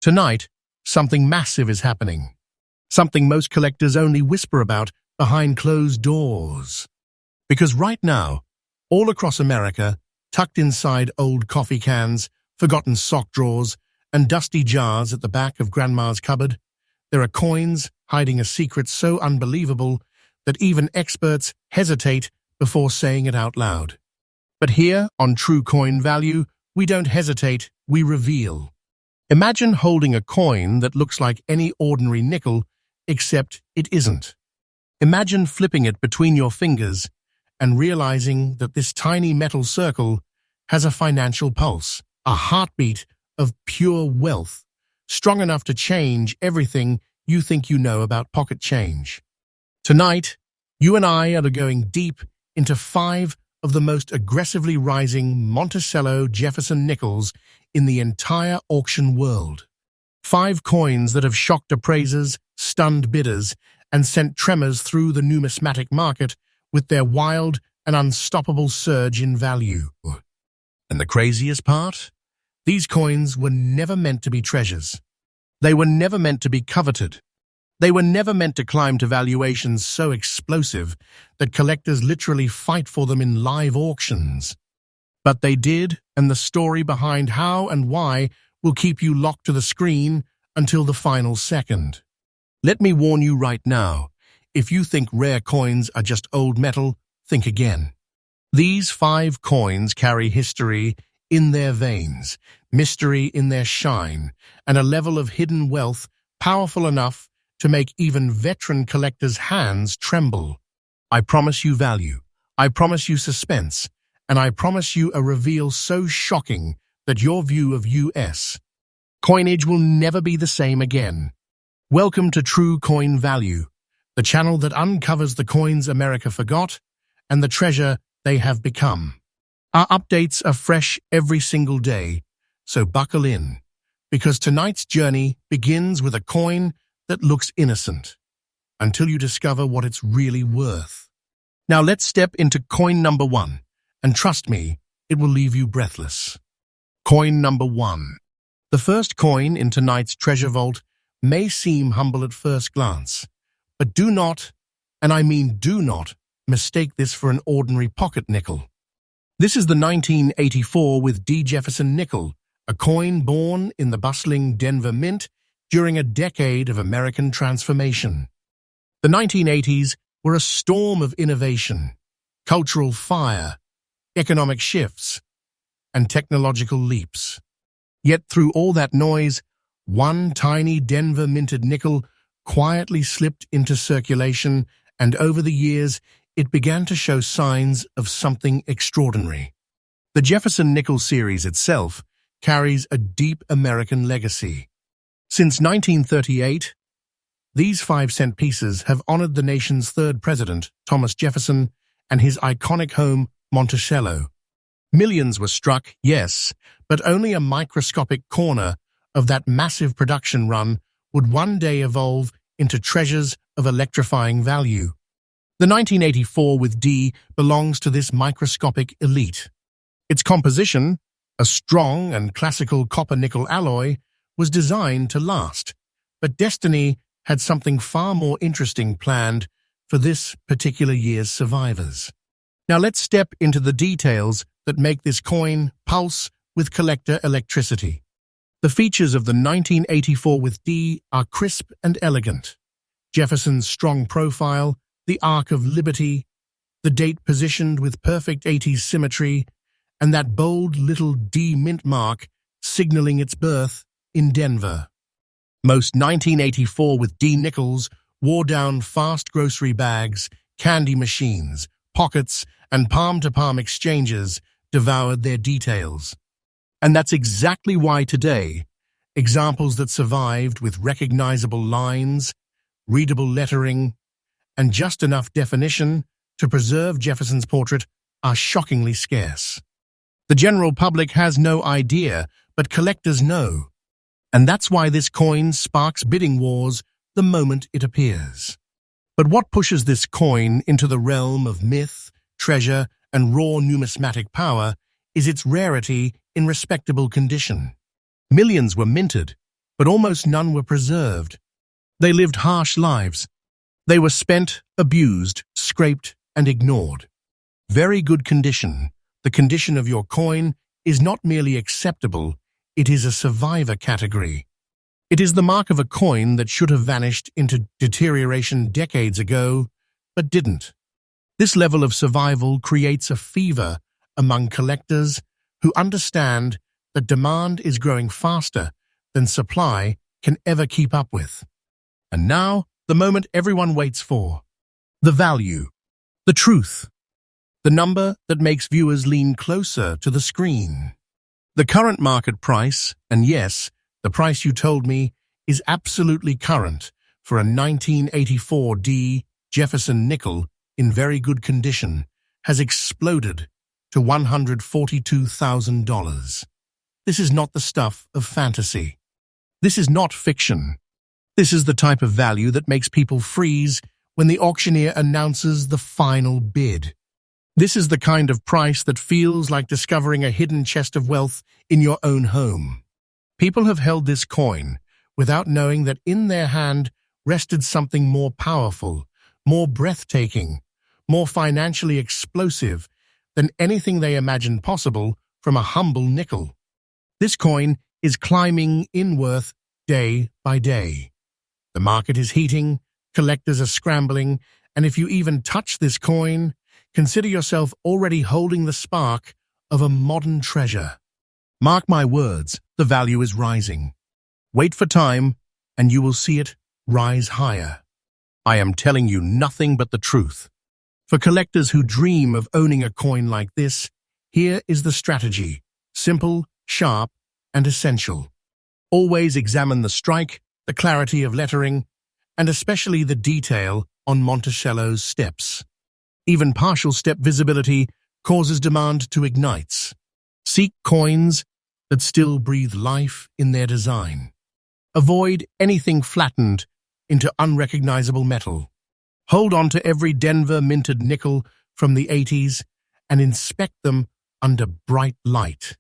Tonight, something massive is happening. Something most collectors only whisper about behind closed doors. Because right now, all across America, tucked inside old coffee cans, forgotten sock drawers, and dusty jars at the back of Grandma's cupboard, there are coins hiding a secret so unbelievable that even experts hesitate before saying it out loud. But here, on True Coin Value, we don't hesitate, we reveal. Imagine holding a coin that looks like any ordinary nickel, except it isn't. Imagine flipping it between your fingers and realizing that this tiny metal circle has a financial pulse, a heartbeat of pure wealth, strong enough to change everything you think you know about pocket change. Tonight, you and I are going deep into 5 of the most aggressively rising Monticello Jefferson nickels in the entire auction world. 5 coins that have shocked appraisers, stunned bidders, and sent tremors through the numismatic market with their wild and unstoppable surge in value. And the craziest part? These coins were never meant to be treasures. They were never meant to be coveted. They were never meant to climb to valuations so explosive that collectors literally fight for them in live auctions. But they did, and the story behind how and why will keep you locked to the screen until the final second. Let me warn you right now, if you think rare coins are just old metal, think again. These 5 coins carry history in their veins, mystery in their shine, and a level of hidden wealth powerful enough to make even veteran collectors' hands tremble. I promise you value, I promise you suspense, and I promise you a reveal so shocking that your view of US coinage will never be the same again. Welcome to True Coin Value, the channel that uncovers the coins America forgot and the treasure they have become. Our updates are fresh every single day, so buckle in, because tonight's journey begins with a coin that looks innocent, until you discover what it's really worth. Now let's step into coin number 1, and trust me, it will leave you breathless. Coin number 1. The first coin in tonight's treasure vault may seem humble at first glance, but do not, and I mean do not, mistake this for an ordinary pocket nickel. This is the 1984 with D. Jefferson nickel, a coin born in the bustling Denver Mint during a decade of American transformation. The 1980s were a storm of innovation, cultural fire, economic shifts, and technological leaps. Yet through all that noise, one tiny Denver minted nickel quietly slipped into circulation, and over the years, it began to show signs of something extraordinary. The Jefferson nickel series itself carries a deep American legacy. Since 1938, these 5-cent pieces have honored the nation's 3rd president, Thomas Jefferson, and his iconic home, Monticello. Millions were struck, yes, but only a microscopic corner of that massive production run would one day evolve into treasures of electrifying value. The 1984 with D belongs to this microscopic elite. Its composition, a strong and classical copper-nickel alloy, was designed to last, but destiny had something far more interesting planned for this particular year's survivors. Now let's step into the details that make this coin pulse with collector electricity. The features of the 1984 with D are crisp and elegant. Jefferson's strong profile, the Arc of Liberty, the date positioned with perfect 80s symmetry, and that bold little D mint mark signaling its birth in Denver. Most 1984 with D nickels wore down fast grocery bags, candy machines, pockets, and palm-to-palm exchanges devoured their details. And that's exactly why today, examples that survived with recognizable lines, readable lettering, and just enough definition to preserve Jefferson's portrait are shockingly scarce. The general public has no idea, but collectors know. And that's why this coin sparks bidding wars the moment it appears. But what pushes this coin into the realm of myth, treasure, and raw numismatic power is its rarity in respectable condition. Millions were minted, but almost none were preserved. They lived harsh lives. They were spent, abused, scraped, and ignored. Very good condition. The condition of your coin is not merely acceptable, it is a survivor category. It is the mark of a coin that should have vanished into deterioration decades ago, but didn't. This level of survival creates a fever among collectors who understand that demand is growing faster than supply can ever keep up with. And now, the moment everyone waits for. The value. The truth. The number that makes viewers lean closer to the screen. The current market price, and yes, the price you told me, is absolutely current for a 1984 D Jefferson nickel in very good condition, has exploded to $142,000. This is not the stuff of fantasy. This is not fiction. This is the type of value that makes people freeze when the auctioneer announces the final bid. This is the kind of price that feels like discovering a hidden chest of wealth in your own home. People have held this coin without knowing that in their hand rested something more powerful, more breathtaking, more financially explosive than anything they imagined possible from a humble nickel. This coin is climbing in worth day by day. The market is heating, collectors are scrambling, and if you even touch this coin, consider yourself already holding the spark of a modern treasure. Mark my words, the value is rising. Wait for time, and you will see it rise higher. I am telling you nothing but the truth. For collectors who dream of owning a coin like this, here is the strategy. Simple, sharp, and essential. Always examine the strike, the clarity of lettering, and especially the detail on Monticello's steps. Even partial step visibility causes demand to ignite. Seek coins that still breathe life in their design. Avoid anything flattened into unrecognizable metal. Hold on to every Denver minted nickel from the 80s and inspect them under bright light.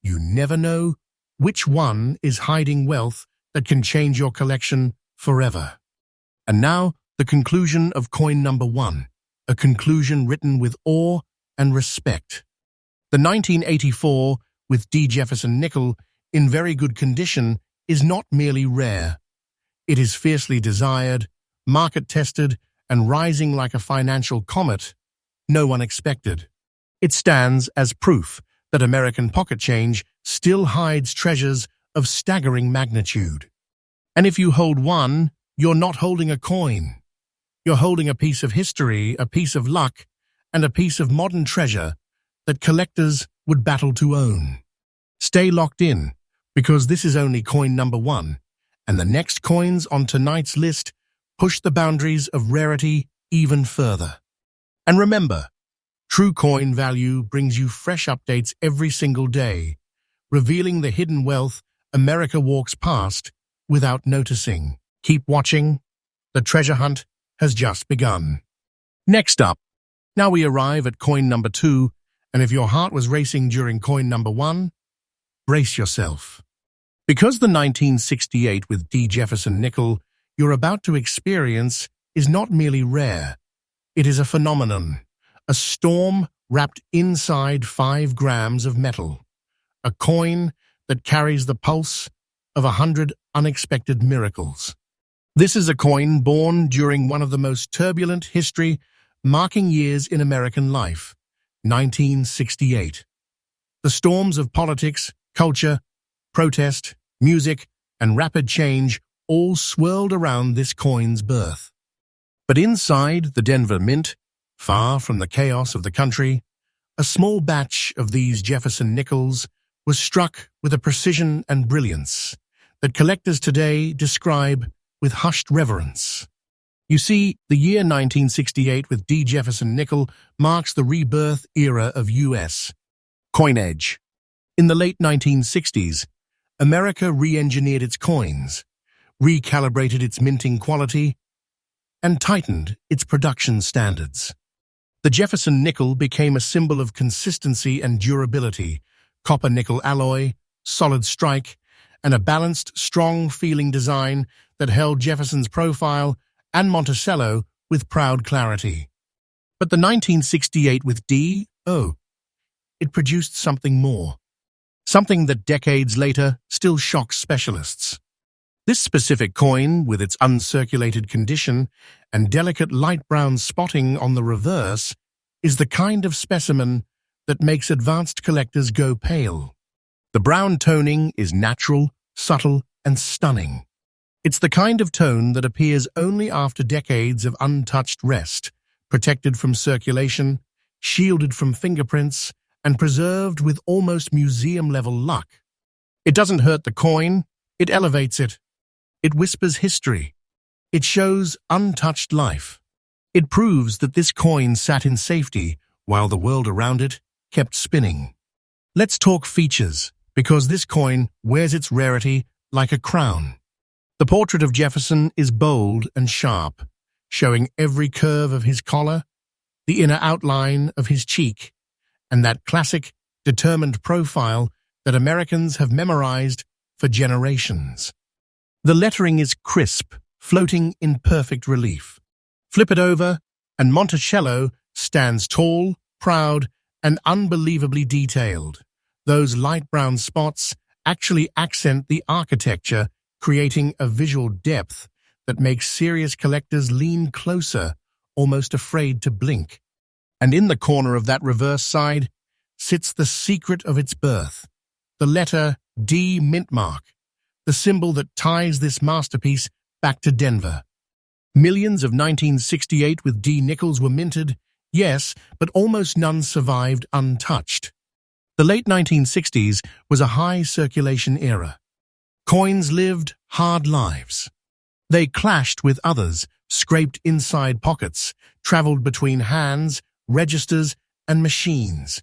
You never know which one is hiding wealth that can change your collection forever. And now, the conclusion of coin number 1, a conclusion written with awe and respect. The 1984 with D. Jefferson nickel in very good condition is not merely rare. It is fiercely desired, market-tested, and rising like a financial comet no one expected. It stands as proof that American pocket change still hides treasures of staggering magnitude. And if you hold one, you're not holding a coin. You're holding a piece of history, a piece of luck, and a piece of modern treasure that collectors would battle to own. Stay locked in, because this is only coin number 1, and the next coins on tonight's list push the boundaries of rarity even further. And remember, True Coin Value brings you fresh updates every single day, revealing the hidden wealth America walks past without noticing. Keep watching. The treasure hunt has just begun. Next up, now we arrive at coin number 2, and if your heart was racing during coin number 1, brace yourself. Because the 1968 with D. Jefferson nickel you're about to experience is not merely rare, it is a phenomenon, a storm wrapped inside 5 grams of metal, a coin that carries the pulse of 100 unexpected miracles. This is a coin born during one of the most turbulent history-marking years in American life, 1968. The storms of politics, culture, protest, music, and rapid change all swirled around this coin's birth. But inside the Denver Mint, far from the chaos of the country, a small batch of these Jefferson nickels was struck with a precision and brilliance that collectors today describe with hushed reverence. You see, the year 1968 with D. Jefferson nickel marks the rebirth era of U.S. coinage. In the late 1960s, America re-engineered its coins, recalibrated its minting quality, and tightened its production standards. The Jefferson nickel became a symbol of consistency and durability, copper-nickel alloy, solid strike, and a balanced, strong-feeling design that held Jefferson's profile and Monticello with proud clarity. But the 1968 with D, it produced something more. Something that decades later still shocks specialists. This specific coin, with its uncirculated condition and delicate light brown spotting on the reverse, is the kind of specimen that makes advanced collectors go pale. The brown toning is natural, subtle, and stunning. It's the kind of tone that appears only after decades of untouched rest, protected from circulation, shielded from fingerprints, and preserved with almost museum-level luck. It doesn't hurt the coin, it elevates it. It whispers history. It shows untouched life. It proves that this coin sat in safety while the world around it kept spinning. Let's talk features, because this coin wears its rarity like a crown. The portrait of Jefferson is bold and sharp, showing every curve of his collar, the inner outline of his cheek, and that classic, determined profile that Americans have memorized for generations. The lettering is crisp, floating in perfect relief. Flip it over, and Monticello stands tall, proud, and unbelievably detailed. Those light brown spots actually accent the architecture, creating a visual depth that makes serious collectors lean closer, almost afraid to blink. And in the corner of that reverse side sits the secret of its birth, the letter D mint mark, the symbol that ties this masterpiece back to Denver. Millions of 1968 with D nickels were minted, yes, but almost none survived untouched. The late 1960s was a high-circulation era. Coins lived hard lives. They clashed with others, scraped inside pockets, traveled between hands, registers, and machines.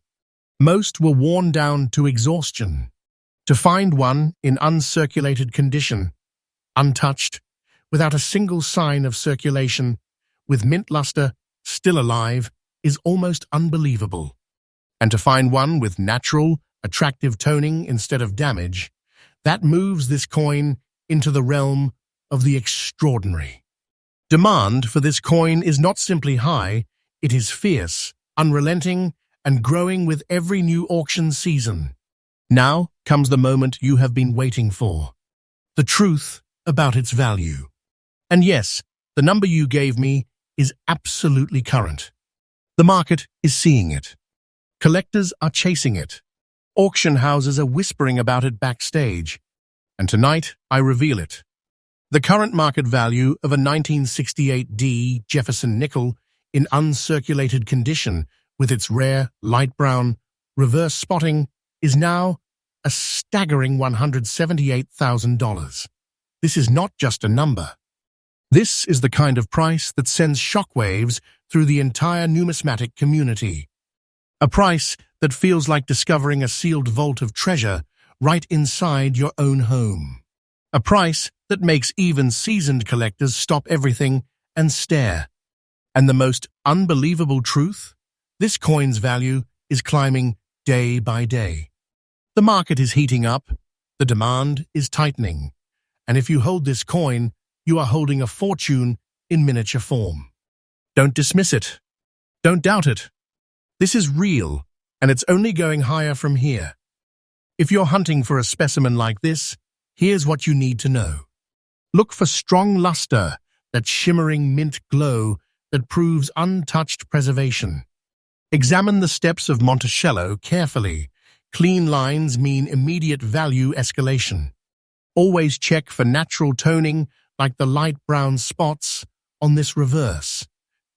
Most were worn down to exhaustion. To find one in uncirculated condition, untouched, without a single sign of circulation, with mint luster still alive, is almost unbelievable. And to find one with natural, attractive toning instead of damage, that moves this coin into the realm of the extraordinary. Demand for this coin is not simply high, it is fierce, unrelenting, and growing with every new auction season. Now comes the moment you have been waiting for. The truth about its value. And yes, the number you gave me is absolutely current. The market is seeing it. Collectors are chasing it. Auction houses are whispering about it backstage. And tonight, I reveal it. The current market value of a 1968 D Jefferson nickel in uncirculated condition with its rare, light brown, reverse spotting is now a staggering $178,000. This is not just a number. This is the kind of price that sends shockwaves through the entire numismatic community. A price that feels like discovering a sealed vault of treasure right inside your own home. A price that makes even seasoned collectors stop everything and stare. And the most unbelievable truth? This coin's value is climbing day by day. The market is heating up, the demand is tightening, and if you hold this coin, you are holding a fortune in miniature form. Don't dismiss it. Don't doubt it. This is real, and it's only going higher from here. If you're hunting for a specimen like this, here's what you need to know. Look for strong luster, that shimmering mint glow that proves untouched preservation. Examine the steps of Monticello carefully. Clean lines mean immediate value escalation. Always check for natural toning like the light brown spots on this reverse.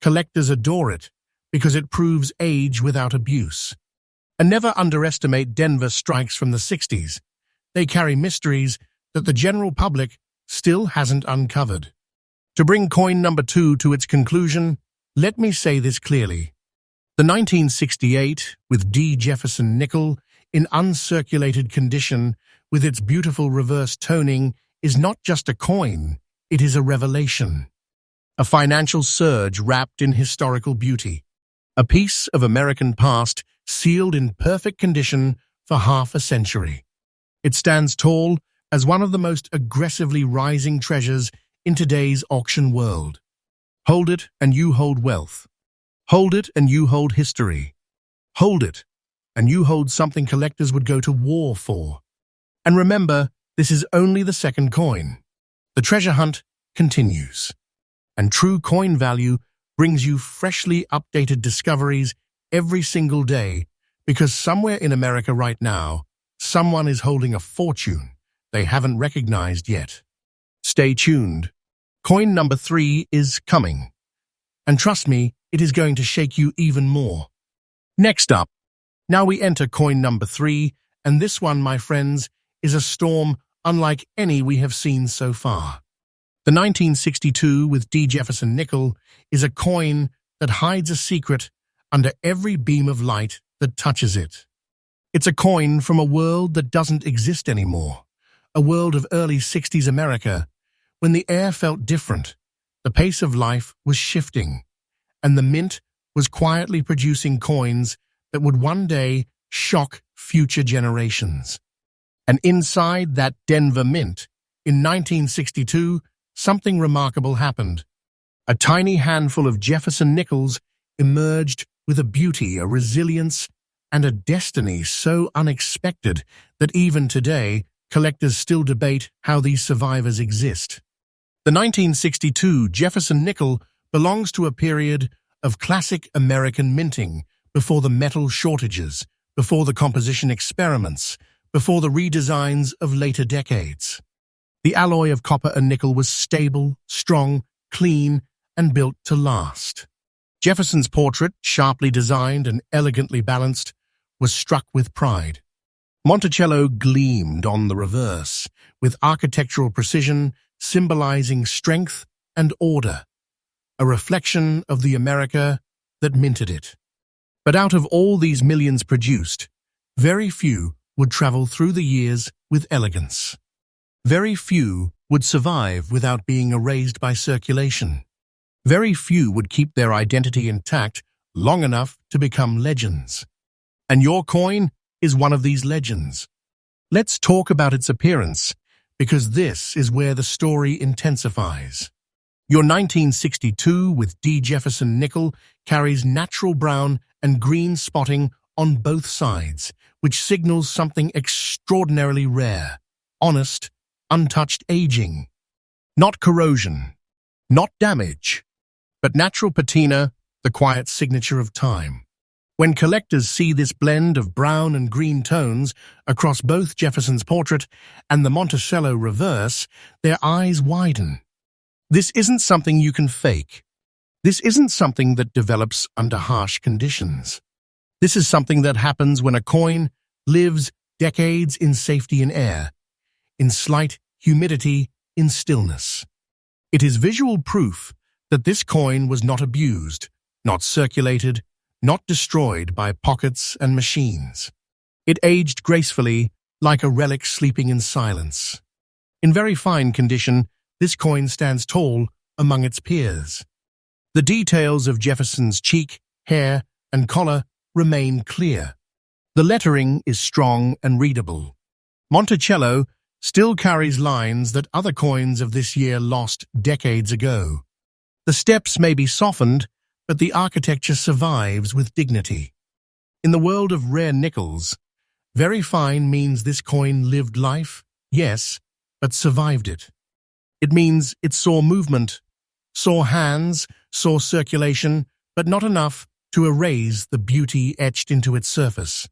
Collectors adore it because it proves age without abuse. And never underestimate Denver strikes from the 60s. They carry mysteries that the general public still hasn't uncovered. To bring coin number 2 to its conclusion, let me say this clearly. The 1968 with D Jefferson nickel in uncirculated condition with its beautiful reverse toning is not just a coin, it is a revelation. A financial surge wrapped in historical beauty. A piece of American past sealed in perfect condition for half a century. It stands tall, as one of the most aggressively rising treasures in today's auction world. Hold it and you hold wealth. Hold it and you hold history. Hold it and you hold something collectors would go to war for. And remember, this is only the second coin. The treasure hunt continues. And True Coin Value brings you freshly updated discoveries every single day, because somewhere in America right now, someone is holding a fortune they haven't recognized yet. Stay tuned. Coin number 3 is coming. And trust me, it is going to shake you even more. Next up, now we enter coin number 3, and this one, my friends, is a storm unlike any we have seen so far. The 1962 with D. Jefferson nickel is a coin that hides a secret under every beam of light that touches it. It's a coin from a world that doesn't exist anymore, a world of early 60s America, when the air felt different, the pace of life was shifting, and the mint was quietly producing coins that would one day shock future generations. And inside that Denver mint, in 1962, something remarkable happened. A tiny handful of Jefferson nickels emerged with a beauty, a resilience, and a destiny so unexpected that even today, collectors still debate how these survivors exist. The 1962 Jefferson nickel belongs to a period of classic American minting, before the metal shortages, before the composition experiments, before the redesigns of later decades. The alloy of copper and nickel was stable, strong, clean, and built to last. Jefferson's portrait, sharply designed and elegantly balanced, was struck with pride. Monticello gleamed on the reverse, with architectural precision symbolizing strength and order, a reflection of the America that minted it. But out of all these millions produced, very few would travel through the years with elegance. Very few would survive without being erased by circulation. Very few would keep their identity intact long enough to become legends. And your coin is one of these legends. Let's talk about its appearance, because this is where the story intensifies. Your 1962 with D. Jefferson nickel carries natural brown and green spotting on both sides, which signals something extraordinarily rare, honest, untouched aging. Not corrosion, not damage, but natural patina, the quiet signature of time. When collectors see this blend of brown and green tones across both Jefferson's portrait and the Monticello reverse, their eyes widen. This isn't something you can fake. This isn't something that develops under harsh conditions. This is something that happens when a coin lives decades in safety and air, in slight humidity, in stillness. It is visual proof that this coin was not abused, not circulated, not destroyed by pockets and machines. It aged gracefully, like a relic sleeping in silence. In very fine condition, this coin stands tall among its peers. The details of Jefferson's cheek, hair, and collar remain clear. The lettering is strong and readable. Monticello still carries lines that other coins of this year lost decades ago. The steps may be softened, but the architecture survives with dignity. In the world of rare nickels, very fine means this coin lived life, yes, but survived it. It means it saw movement, saw hands, saw circulation, but not enough to erase the beauty etched into its surface.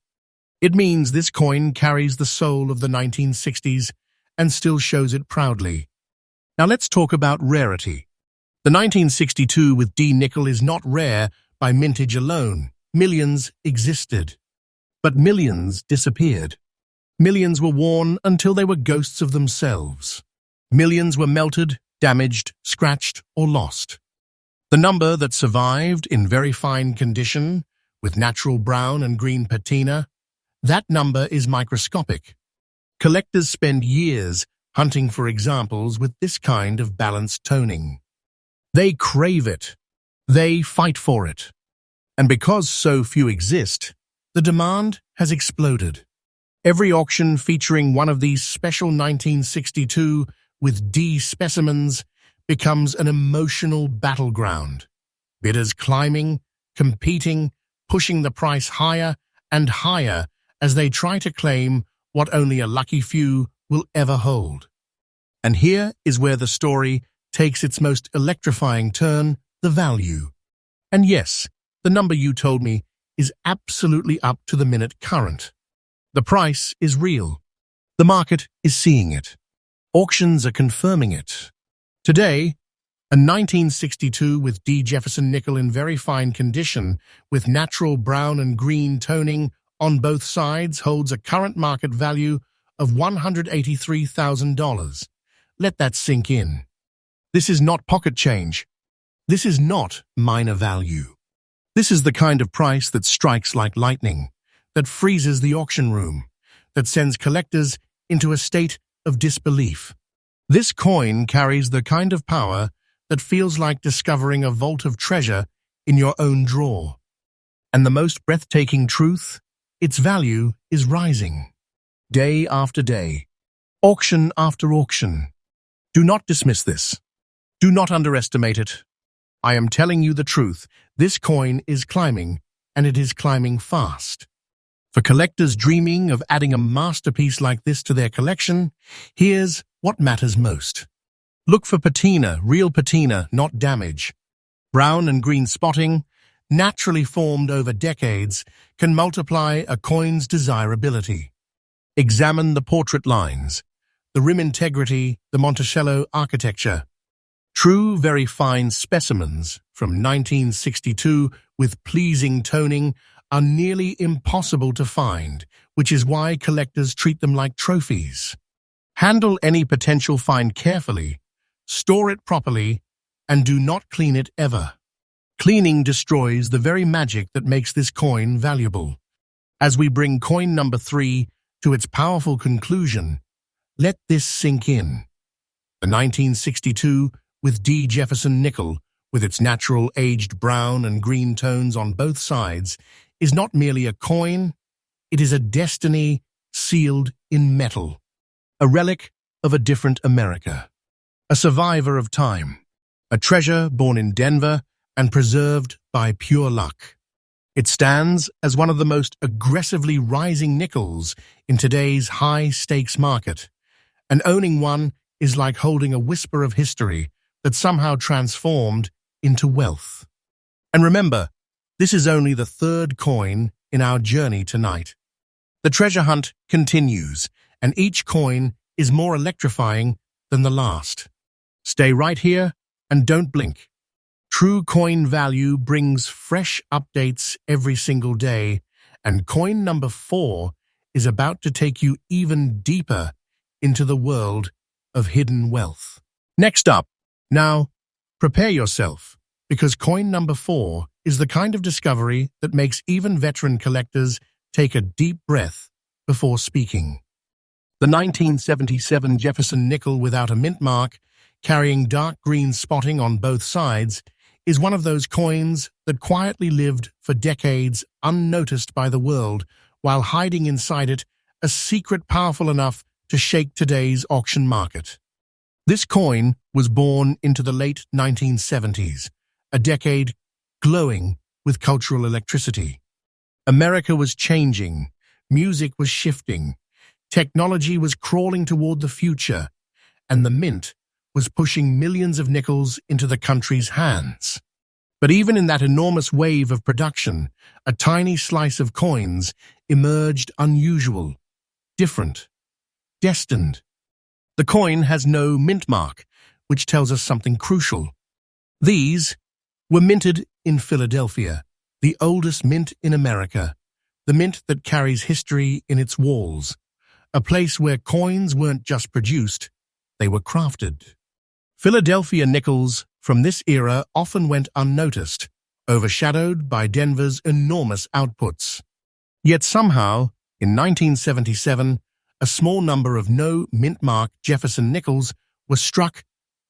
It means this coin carries the soul of the 1960s and still shows it proudly. Now let's talk about rarity. The 1962 with D nickel is not rare by mintage alone. Millions existed. But millions disappeared. Millions were worn until they were ghosts of themselves. Millions were melted, damaged, scratched, or lost. The number that survived in very fine condition, with natural brown and green patina, that number is microscopic. Collectors spend years hunting for examples with this kind of balanced toning. They crave it. They fight for it. And because so few exist, the demand has exploded. Every auction featuring one of these special 1962 with D specimens becomes an emotional battleground. Bidders climbing, competing, pushing the price higher and higher as they try to claim what only a lucky few will ever hold. And here is where the story takes its most electrifying turn, the value. And yes, the number you told me is absolutely up to the minute current. The price is real. The market is seeing it. Auctions are confirming it. Today, a 1962 with D. Jefferson nickel in very fine condition with natural brown and green toning on both sides holds a current market value of $183,000. Let that sink in. This is not pocket change. This is not minor value. This is the kind of price that strikes like lightning, that freezes the auction room, that sends collectors into a state of disbelief. This coin carries the kind of power that feels like discovering a vault of treasure in your own drawer. And the most breathtaking truth, its value is rising. Day after day, auction after auction. Do not dismiss this. Do not underestimate it. I am telling you the truth. This coin is climbing, and it is climbing fast. For collectors dreaming of adding a masterpiece like this to their collection, here's what matters most. Look for patina, real patina, not damage. Brown and green spotting, naturally formed over decades, can multiply a coin's desirability. Examine the portrait lines, the rim integrity, the Monticello architecture. True, very fine specimens from 1962 with pleasing toning are nearly impossible to find, which is why collectors treat them like trophies. Handle any potential find carefully, store it properly, and do not clean it ever. Cleaning destroys the very magic that makes this coin valuable. As we bring coin number 3 to its powerful conclusion, let this sink in. The 1962 with D. Jefferson nickel, with its natural aged brown and green tones on both sides, is not merely a coin, it is a destiny sealed in metal, a relic of a different America, a survivor of time, a treasure born in Denver and preserved by pure luck. It stands as one of the most aggressively rising nickels in today's high-stakes market, and owning one is like holding a whisper of history that somehow transformed into wealth. And remember, this is only the third coin in our journey tonight. The treasure hunt continues, and each coin is more electrifying than the last. Stay right here and don't blink. True coin value brings fresh updates every single day, and coin number 4 is about to take you even deeper into the world of hidden wealth. Next up, now, prepare yourself, because coin number 4 is the kind of discovery that makes even veteran collectors take a deep breath before speaking. The 1977 Jefferson nickel without a mint mark, carrying dark green spotting on both sides, is one of those coins that quietly lived for decades unnoticed by the world, while hiding inside it a secret powerful enough to shake today's auction market. This coin was born into the late 1970s, a decade glowing with cultural electricity. America was changing, music was shifting, technology was crawling toward the future, and the mint was pushing millions of nickels into the country's hands. But even in that enormous wave of production, a tiny slice of coins emerged unusual, different, destined. The coin has no mint mark, which tells us something crucial. These were minted in Philadelphia, the oldest mint in America, the mint that carries history in its walls, a place where coins weren't just produced, they were crafted. Philadelphia nickels from this era often went unnoticed, overshadowed by Denver's enormous outputs. Yet somehow, in 1977, a small number of no mint-mark Jefferson nickels were struck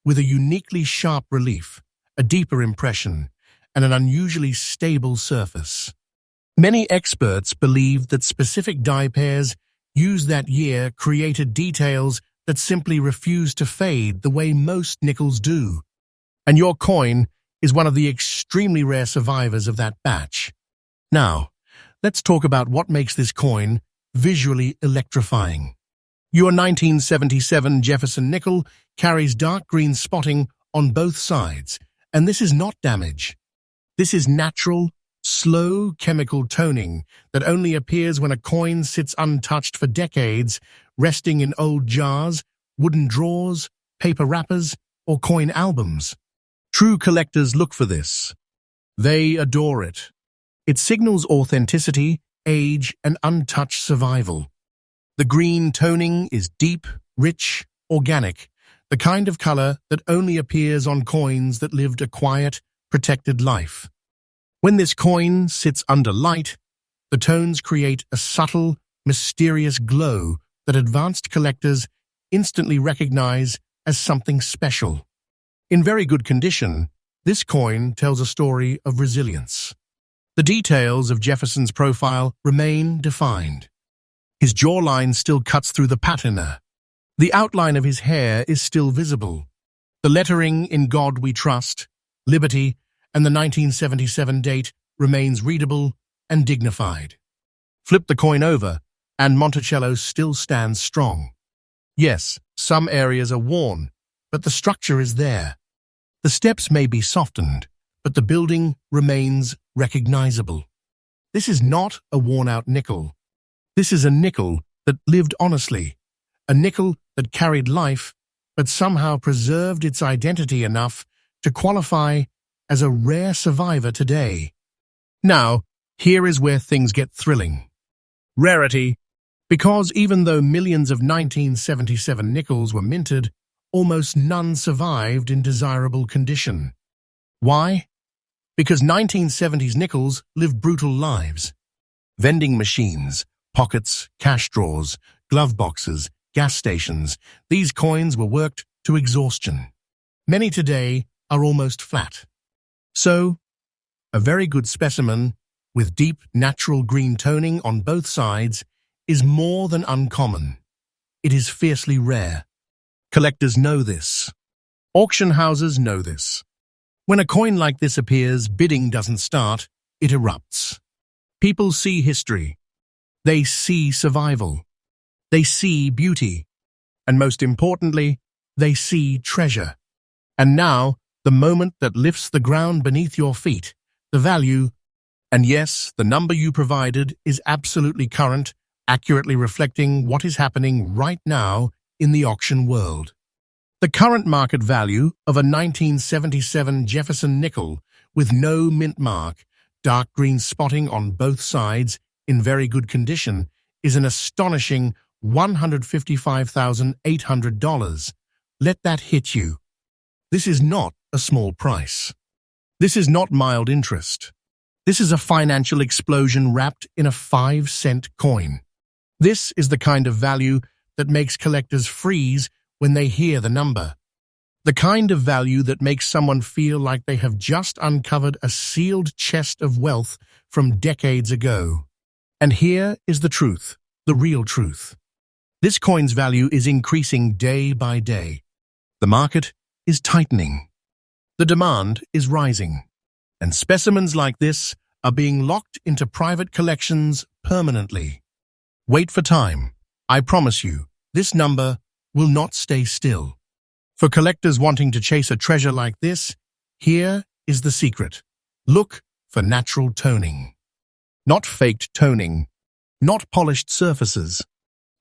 with a uniquely sharp relief, a deeper impression, and an unusually stable surface. Many experts believe that specific die pairs used that year created details that simply refuse to fade the way most nickels do. And your coin is one of the extremely rare survivors of that batch. Now, let's talk about what makes this coin visually electrifying. Your 1977 Jefferson nickel carries dark green spotting on both sides, and this is not damage. This is natural, slow chemical toning that only appears when a coin sits untouched for decades, resting in old jars, wooden drawers, paper wrappers, or coin albums. True collectors look for this. They adore it. It signals authenticity, age, and untouched survival. The green toning is deep, rich, organic, the kind of color that only appears on coins that lived a quiet, protected life. When this coin sits under light, the tones create a subtle, mysterious glow that advanced collectors instantly recognize as something special. In very good condition, this coin tells a story of resilience. The details of Jefferson's profile remain defined. His jawline still cuts through the patina. The outline of his hair is still visible. The lettering "In God We Trust," "Liberty," and the 1977 date remains readable and dignified. Flip the coin over, and Monticello still stands strong. Yes, some areas are worn, but the structure is there. The steps may be softened, but the building remains recognizable. This is not a worn-out nickel. This is a nickel that lived honestly, a nickel that carried life, but somehow preserved its identity enough to qualify as a rare survivor today. Now, here is where things get thrilling. Rarity, because even though millions of 1977 nickels were minted, almost none survived in desirable condition. Why? Because 1970s nickels lived brutal lives. Vending machines, pockets, cash drawers, glove boxes, gas stations, these coins were worked to exhaustion. Many today are almost flat. So, a very good specimen with deep natural green toning on both sides is more than uncommon. It is fiercely rare. Collectors know this. Auction houses know this. When a coin like this appears, bidding doesn't start, it erupts. People see history. They see survival. They see beauty. And most importantly, they see treasure. And now, the moment that lifts the ground beneath your feet, the value, and yes, the number you provided is absolutely current, accurately reflecting what is happening right now in the auction world. The current market value of a 1977 Jefferson nickel with no mint mark, dark green spotting on both sides, in very good condition, is an astonishing $155,800. Let that hit you. This is not a small price. This is not mild interest. This is a financial explosion wrapped in a 5-cent coin. This is the kind of value that makes collectors freeze when they hear the number. The kind of value that makes someone feel like they have just uncovered a sealed chest of wealth from decades ago. And here is the truth, the real truth. This coin's value is increasing day by day. The market is tightening. The demand is rising. And specimens like this are being locked into private collections permanently. Wait for time. I promise you, this number will not stay still. For collectors wanting to chase a treasure like this, here is the secret. Look for natural toning. Not faked toning. Not polished surfaces.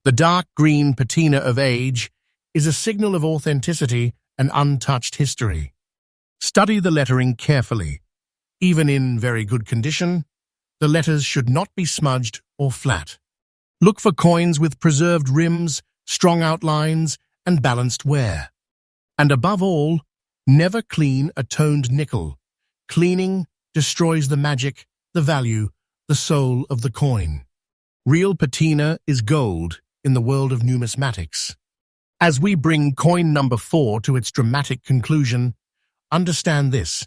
The dark green patina of age is a signal of authenticity and untouched history. Study the lettering carefully. Even in very good condition, the letters should not be smudged or flat. Look for coins with preserved rims, strong outlines, and balanced wear. And above all, never clean a toned nickel. Cleaning destroys the magic, the value, the soul of the coin. Real patina is gold in the world of numismatics. As we bring coin number 4 to its dramatic conclusion, understand this.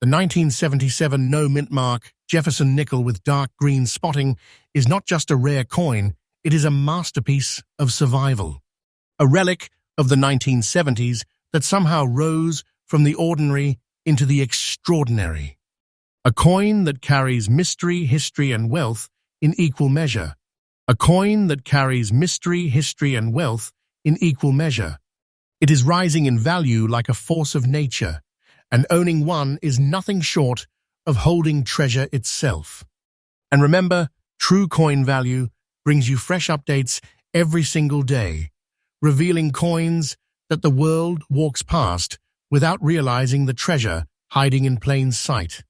The 1977 no mint mark Jefferson nickel with dark green spotting is not just a rare coin, It is a masterpiece of survival, a relic of the 1970s that somehow rose from the ordinary into the extraordinary. A coin that carries mystery, history, and wealth in equal measure. A coin that carries mystery, history, and wealth in equal measure. It is rising in value like a force of nature, and owning one is nothing short of holding treasure itself. And remember, true coin value brings you fresh updates every single day, revealing coins that the world walks past without realizing the treasure hiding in plain sight.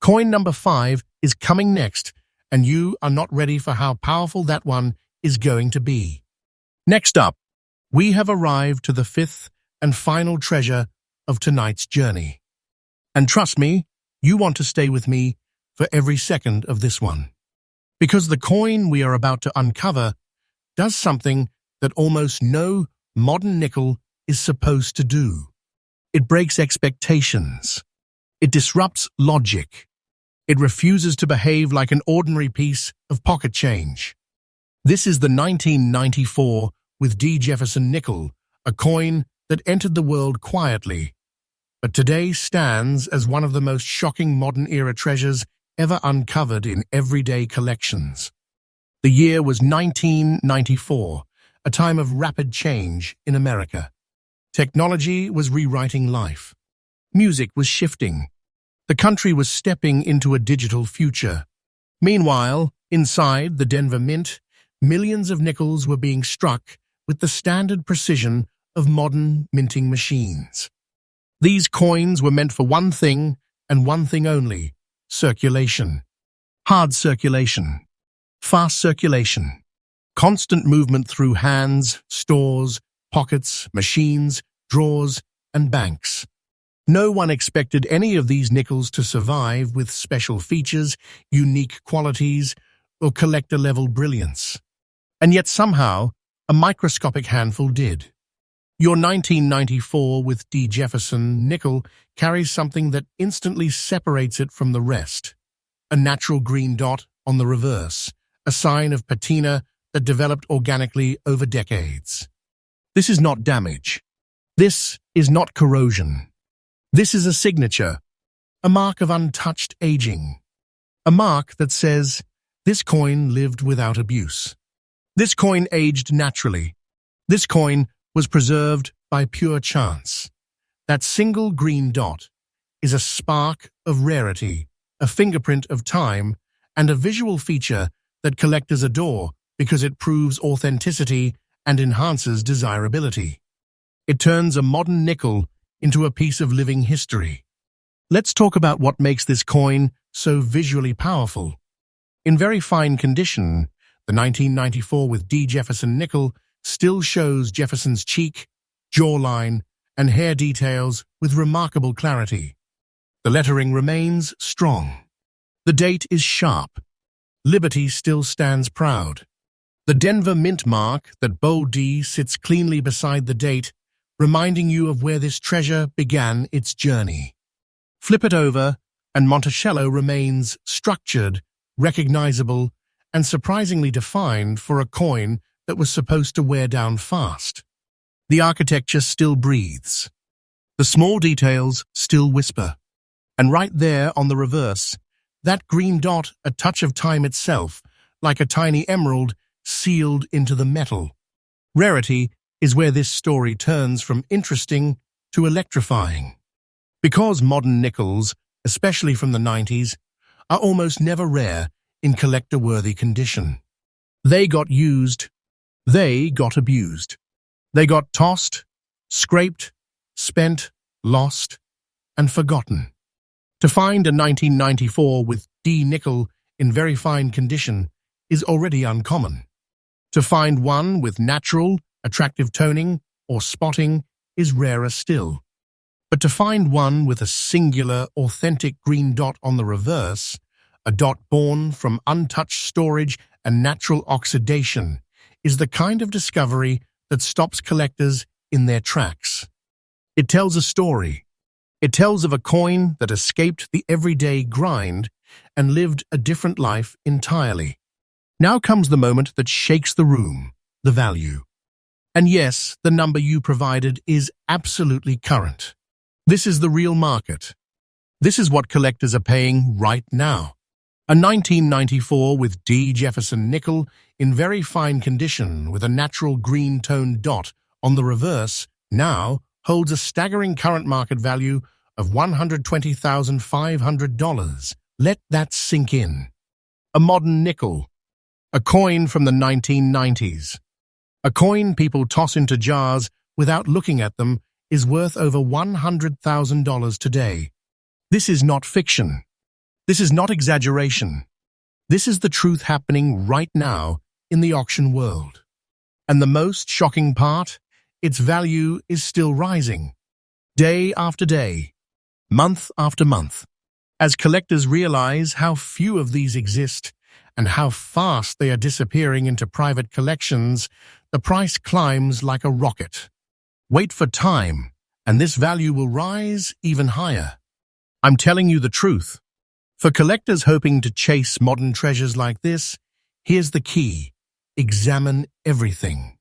Coin number 5 is coming next, and you are not ready for how powerful that one is going to be. Next up, we have arrived to the 5th and final treasure of tonight's journey. And trust me, you want to stay with me for every second of this one. Because the coin we are about to uncover does something that almost no modern nickel is supposed to do. It breaks expectations. It disrupts logic. It refuses to behave like an ordinary piece of pocket change. This is the 1994 with D. Jefferson nickel, a coin that entered the world quietly, but today stands as one of the most shocking modern-era treasures ever uncovered in everyday collections. The year was 1994, a time of rapid change in America. Technology was rewriting life. Music was shifting. The country was stepping into a digital future. Meanwhile, inside the Denver Mint, millions of nickels were being struck with the standard precision of modern minting machines. These coins were meant for one thing and one thing only: circulation. Hard circulation. Fast circulation. Constant movement through hands, stores, pockets, machines, drawers, and banks. No one expected any of these nickels to survive with special features, unique qualities, or collector-level brilliance. And yet somehow, a microscopic handful did. Your 1994 with D. Jefferson nickel carries something that instantly separates it from the rest. A natural green dot on the reverse, a sign of patina that developed organically over decades. This is not damage. This is not corrosion. This is a signature, a mark of untouched aging. A mark that says, this coin lived without abuse. This coin aged naturally. This coin was preserved by pure chance. That single green dot is a spark of rarity, a fingerprint of time, and a visual feature that collectors adore because it proves authenticity and enhances desirability. It turns a modern nickel into a piece of living history. Let's talk about what makes this coin so visually powerful. In very fine condition, the 1994 with D. Jefferson nickel still shows Jefferson's cheek, jawline, and hair details with remarkable clarity. The lettering remains strong. The date is sharp. Liberty still stands proud. The Denver Mint mark, that bold D, sits cleanly beside the date, reminding you of where this treasure began its journey. Flip it over, and Monticello remains structured, recognizable, and surprisingly defined for a coin that was supposed to wear down fast. The architecture still breathes. The small details still whisper. And right there on the reverse, that green dot, a touch of time itself, like a tiny emerald sealed into the metal. Rarity is where this story turns from interesting to electrifying. Because modern nickels, especially from the 90s, are almost never rare in collector-worthy condition. They got used. They got abused. They got tossed, scraped, spent, lost, and forgotten. To find a 1994 with D nickel in very fine condition is already uncommon. To find one with natural, attractive toning or spotting is rarer still. But to find one with a singular, authentic green dot on the reverse, a dot born from untouched storage and natural oxidation, is the kind of discovery that stops collectors in their tracks. It tells a story. It tells of a coin that escaped the everyday grind and lived a different life entirely. Now comes the moment that shakes the room, the value. And yes, the number you provided is absolutely current. This is the real market. This is what collectors are paying right now. A 1994 with D. Jefferson nickel in very fine condition with a natural green-toned dot on the reverse now holds a staggering current market value of $120,500. Let that sink in. A modern nickel, a coin from the 1990s. A coin people toss into jars without looking at them is worth over $100,000 today. This is not fiction. This is not exaggeration. This is the truth happening right now in the auction world. And the most shocking part, its value is still rising. Day after day, month after month. As collectors realize how few of these exist and how fast they are disappearing into private collections, the price climbs like a rocket. Wait for time, and this value will rise even higher. I'm telling you the truth. For collectors hoping to chase modern treasures like this, here's the key. Examine everything.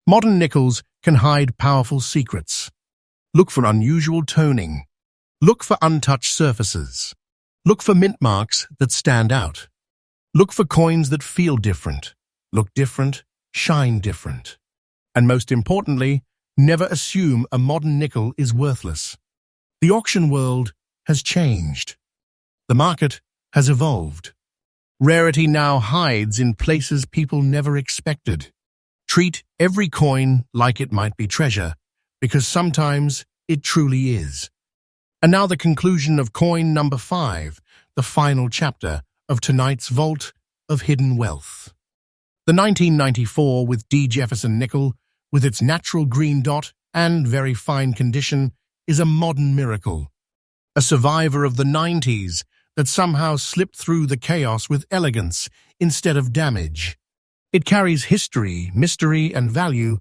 Modern nickels can hide powerful secrets. Look for unusual toning. Look for untouched surfaces. Look for mint marks that stand out. Look for coins that feel different, look different, shine different. And most importantly, never assume a modern nickel is worthless. The auction world has changed. The market has evolved. Rarity now hides in places people never expected. Treat every coin like it might be treasure, because sometimes it truly is. And now the conclusion of coin number 5, the final chapter of tonight's Vault of Hidden Wealth. The 1994 with D. Jefferson nickel, with its natural green dot and very fine condition, is a modern miracle. A survivor of the 90s that somehow slipped through the chaos with elegance instead of damage. It carries history, mystery, and value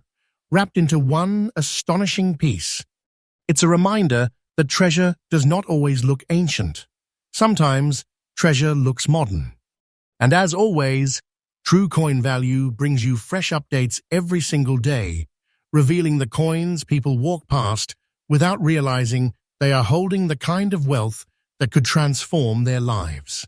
wrapped into one astonishing piece. It's a reminder that treasure does not always look ancient. Sometimes treasure looks modern. And as always, True Coin Value brings you fresh updates every single day, revealing the coins people walk past without realizing they are holding the kind of wealth that could transform their lives.